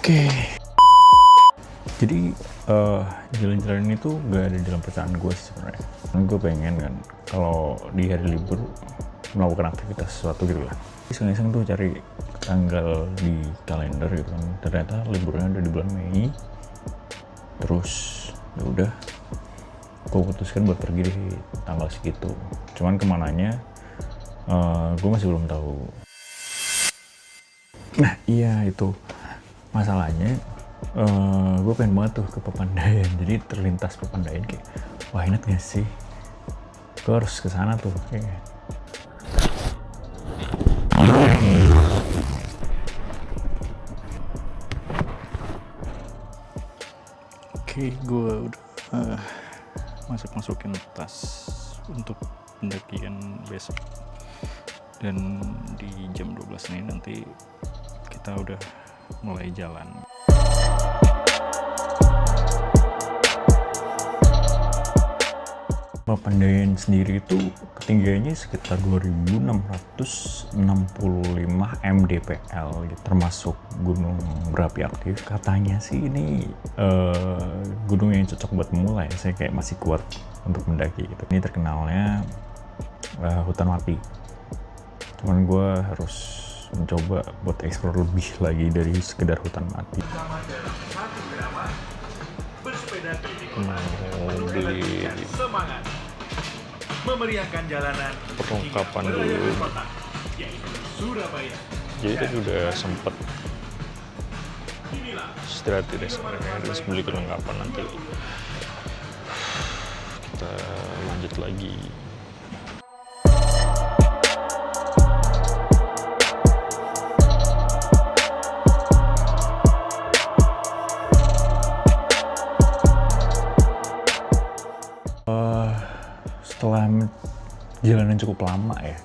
Oke. Jadi jalan-jalan ini tuh gak ada dalam perencanaan gue sih sebenarnya. Gue pengen kan kalau di hari libur melakukan aktivitas sesuatu gitu lah. Iseng-iseng tuh cari tanggal di kalender gitu kan. Ternyata liburnya udah di bulan Mei. Terus ya udah, gue putuskan buat pergi di tanggal segitu. Cuman kemananya gue masih belum tahu. Nah iya itu masalahnya. Gue pengen banget tuh ke Pepandayan, jadi terlintas Pepandayan kayak wah enak gak sih, gue harus kesana tuh kayaknya. Oke, gue udah masukin tas untuk pendakian besok, dan di jam 12 ini nanti kita udah mulai jalan. Pepandayan sendiri itu ketinggiannya sekitar 2665 mdpl gitu, termasuk gunung berapi aktif. Katanya sih ini gunung yang cocok buat pemula ya, saya kayak masih kuat untuk mendaki gitu. Ini terkenalnya hutan mati, cuman gue harus mencoba buat eksplor lebih lagi dari sekedar hutan mati. Mau beli memeriahkan jalanan perlengkapan dulu. Surabaya. Jadi tadi udah sempet istirahat di restoran, terus beli perlengkapan, nanti kita lanjut lagi. Setelah jalanan cukup lama ya,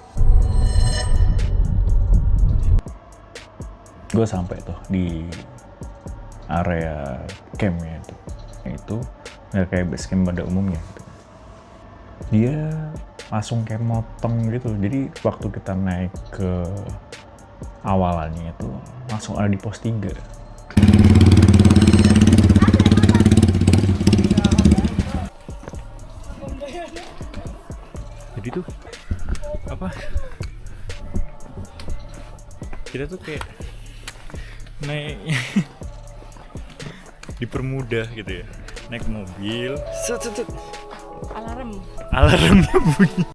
gue sampai tuh di area campnya itu nggak kayak base camp pada umumnya gitu. Dia langsung kayak motong gitu, jadi waktu kita naik ke awalannya itu langsung ada di pos 3. Jadi tuh apa, kita tuh kayak naik dipermudah gitu ya, naik mobil alarmnya bunyi,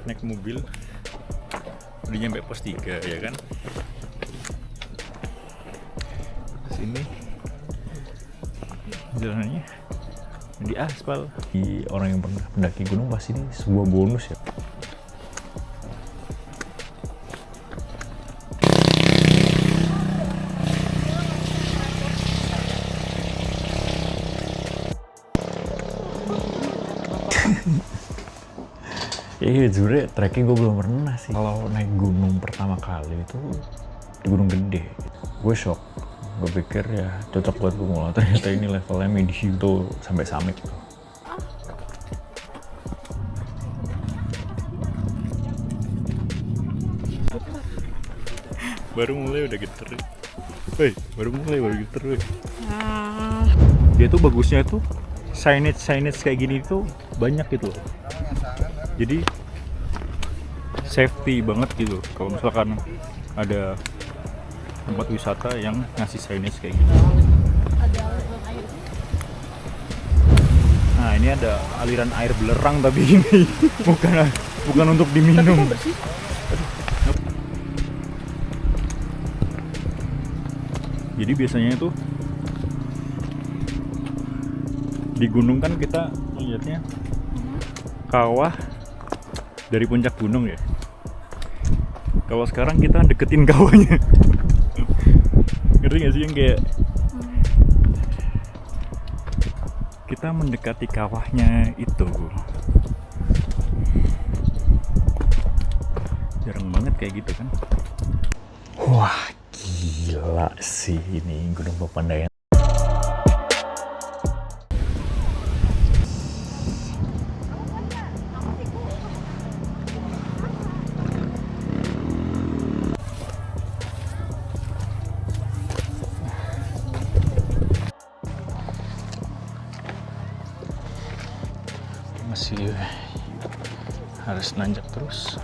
naik mobil udah nyampe pos 3 ya kan. Sini jalanannya di aspal. Di orang yang pernah mendaki gunung pasti ini sebuah bonus ya. Iya, sebenernya trekking gue belum pernah sih. Kalau naik gunung pertama kali itu di Gunung Gede, gue shock. Gue pikir ya cocok buat pemula, ternyata ini levelnya medium tuh sampai summit tuh. Baru mulai udah geter. Baru mulai geter. Dia tuh bagusnya tuh signage kayak gini tuh banyak gitu loh. Jadi safety banget gitu kalau misalkan ada tempat wisata yang ngasih signage kayak gini. Nah ini ada aliran air belerang tapi ini bukan untuk diminum. Jadi biasanya itu di gunung kan kita melihatnya kawah dari puncak gunung ya. Kalau sekarang kita deketin kawahnya. Ngerti gak sih yang kayak kita mendekati kawahnya itu. Jarang banget kayak gitu kan. Wah gila sih ini Gunung Pepandayan. harus nanjak terus.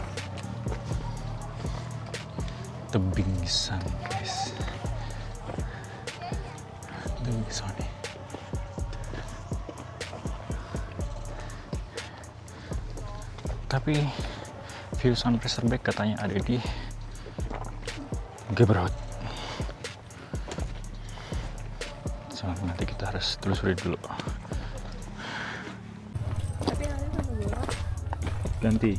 Tebing Sun guys, tebing Sun nih. Tapi view sunrise terbaik katanya ada di Geberhut. So, nanti kita harus telusuri dulu. Ganti.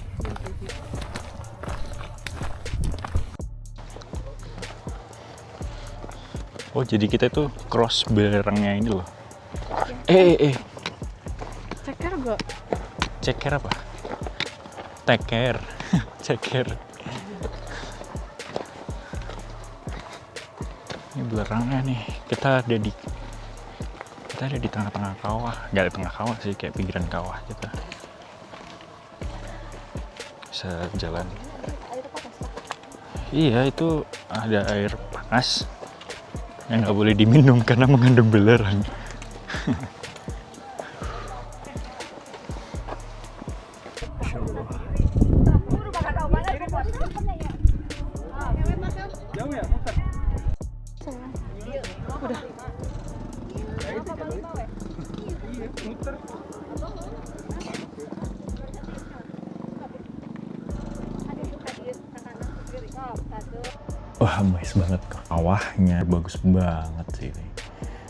Oh, jadi kita itu cross belerangnya ini loh. Ceker gak? Ceker apa? Teker. Ceker. Ini belerangnya nih. Kita ada di tengah-tengah kawah. Gak di tengah kawah sih, kayak pinggiran kawah kita. Bisa jalan. Iya, itu ada air panas yang nggak boleh diminum karena mengandung belerang. Wah, amazed banget, kawahnya bagus banget sih ini.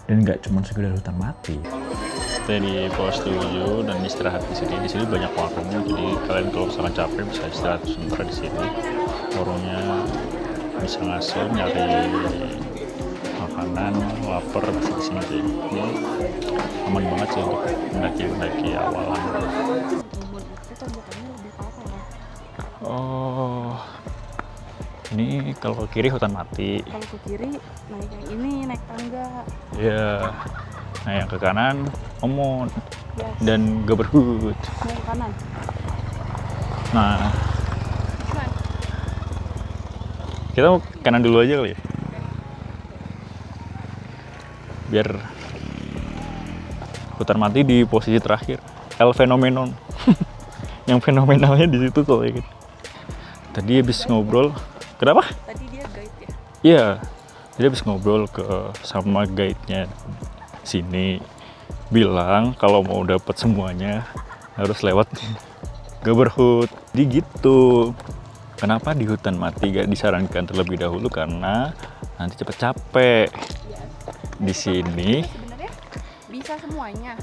Dan nggak cuma sekedar hutan mati. Kita di pos 7 dan istirahat di sini. Di sini banyak warungnya, jadi kalian kalau misalkan capek bisa istirahat sebentar di sini. Warungnya bisa ngasih nyari makanan, lapar bisa di sini sih. Ini aman banget sih untuk mendaki awalan. Oh, ini kalau ke kiri hutan mati. Kalau ke kiri naik yang ini, naik tangga. Iya. Nah, yang ke kanan Omon. Yes. Dan Geberhut. Yang ke kanan. Nah, kita mau kanan dulu aja kali ya. Biar hutan mati di posisi terakhir. El Phenomenon. Yang fenomenalnya di situ tuh kayak gitu. Tadi habis ngobrol. Kenapa? Tadi dia guide ya? Iya, jadi habis ngobrol sama guide-nya sini, bilang kalau mau dapat semuanya harus lewat Geberhut. Jadi gitu. Kenapa di hutan mati gak disarankan terlebih dahulu? Karena nanti cepet capek. Di sini sebenarnya bisa semuanya.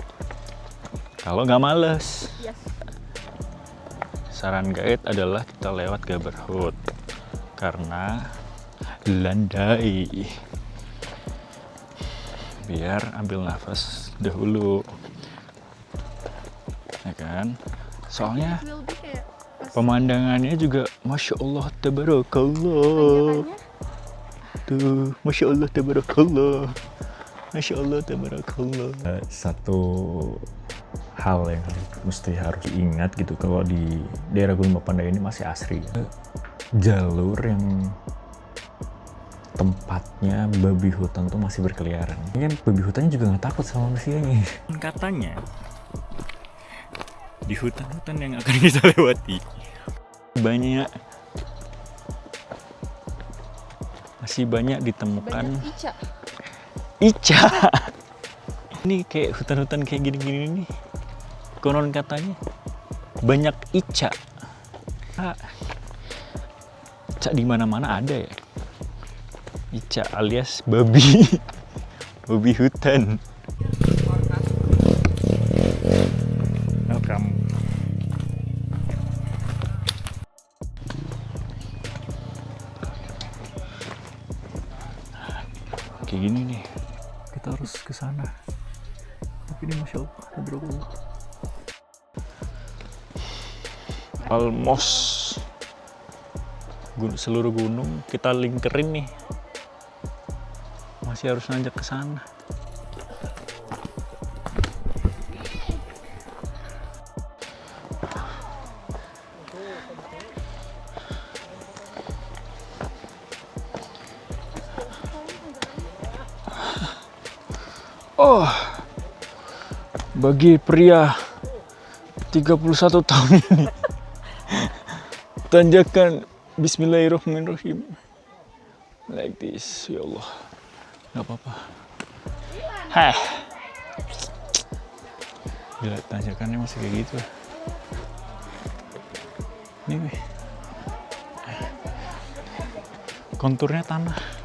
kalau nggak males. Yes. Saran guide adalah kita lewat Geberhut karena landai, biar ambil nafas dahulu, ya kan? Soalnya pemandangannya juga masya Allah tabarakallah. Tuh, masya Allah tabarakallah, masya Allah tabarakallah. Satu hal yang mesti harus diingat gitu, kalau di daerah Gunung Papandayan ini masih asri. Jalur yang tempatnya babi hutan tuh masih berkeliaran. Ini kan babi hutannya juga nggak takut sama manusianya. Katanya di hutan-hutan yang akan kita lewati masih banyak ditemukan ica. Ini kayak hutan-hutan kayak gini-gini nih, konon katanya banyak ica. Ica di mana-mana ada ya. Ica alias babi, babi hutan. Welcome. Kayak gini nih, kita harus ke sana. Tapi ini masya Allah, tabarakallah. Almost seluruh gunung kita lingkerin nih. Masih harus nanjak ke sana. Oh, bagi pria 31 tahun ini tanjakan. Bismillahirrahmanirrahim. Like this, ya Allah. Gak apa-apa. Hah. Gila, tanjakannya masih kayak gitu. Ini konturnya tanah.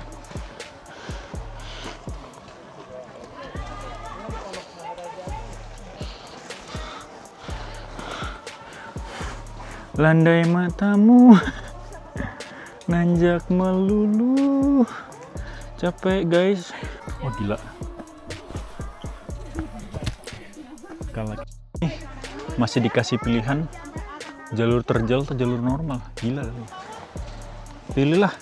Landai matamu, nanjak melulu. Capek guys. Oh gila. Kalau masih dikasih pilihan jalur terjal atau jalur normal, gila. Pilihlah.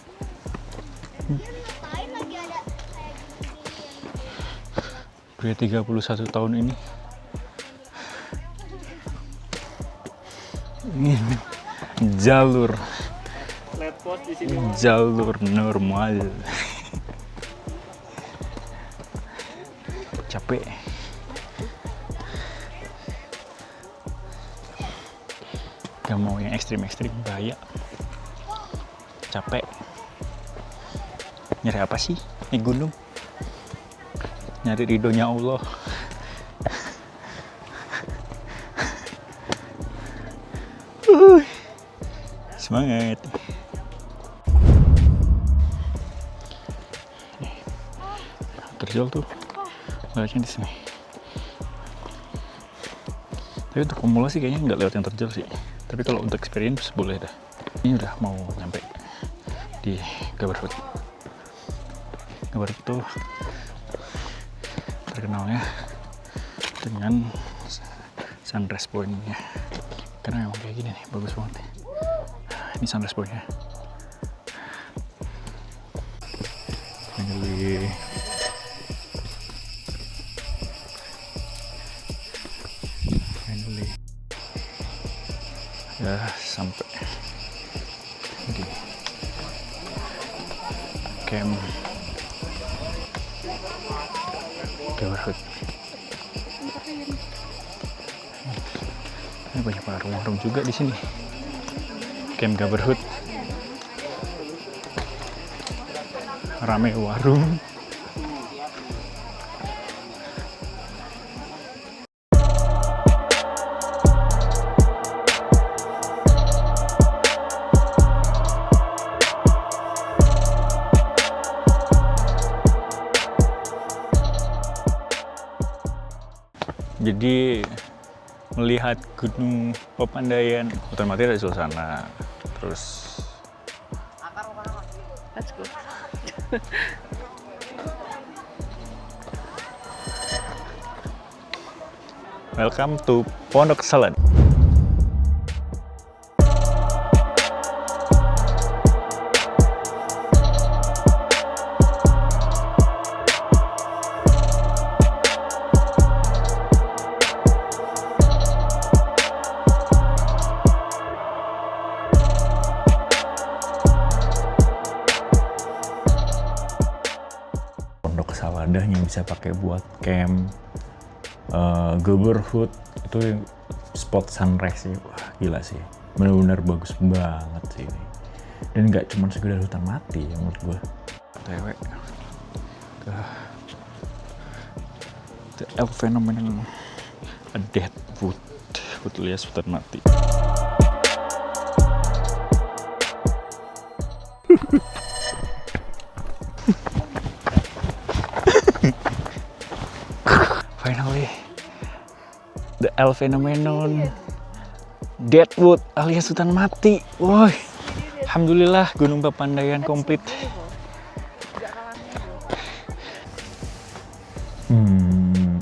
Pria 31 tahun ini jalur normal. Capek. Gak mau yang ekstrim-ekstrim, bahaya. Capek. Nyari apa sih naik gunung? Nyari ridhonya Allah. Semangat. Terjal tuh lewatnya di sini. Tapi untuk pemula sih kayaknya nggak lewat yang terjal sih. Tapi kalau untuk experience boleh dah. Ini udah mau nyampe di Gaberhut. Gaberhut itu terkenalnya dengan sunrise point-nya. Karena memang kayak gini nih, bagus banget nih. Ini sunrise point-nya. Finally. Ya sampai di camp Gaberhut. Ini banyak warung-warung juga di sini. Camp Gaberhut. Rame warung. Jadi melihat Gunung Papandayan, otomatis ada suasana. Terus Let's go. welcome to Pondok Salad. Pondok Saladah yang bisa pakai buat camp. Gaberhut itu spot sunrise sih, wah gila sih, benar-benar bagus banget sih ini. Dan nggak cuma sekedar hutan mati ya menurut gue. TW ke the elf phenomenon, a dead wood, alias hutan mati. Finally, the elf phenomenon, Deadwood alias hutan mati. Woi, alhamdulillah Gunung Papandayan komplit.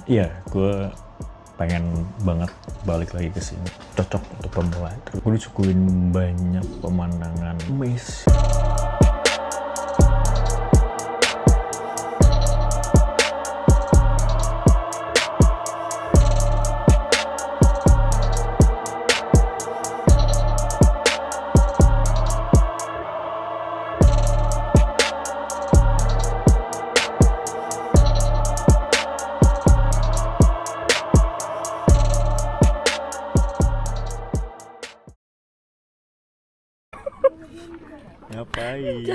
Iya, gue pengen banget balik lagi ke sini. Cocok untuk pemula. Gue disuguhin banyak pemandangan amazing. Ngapain?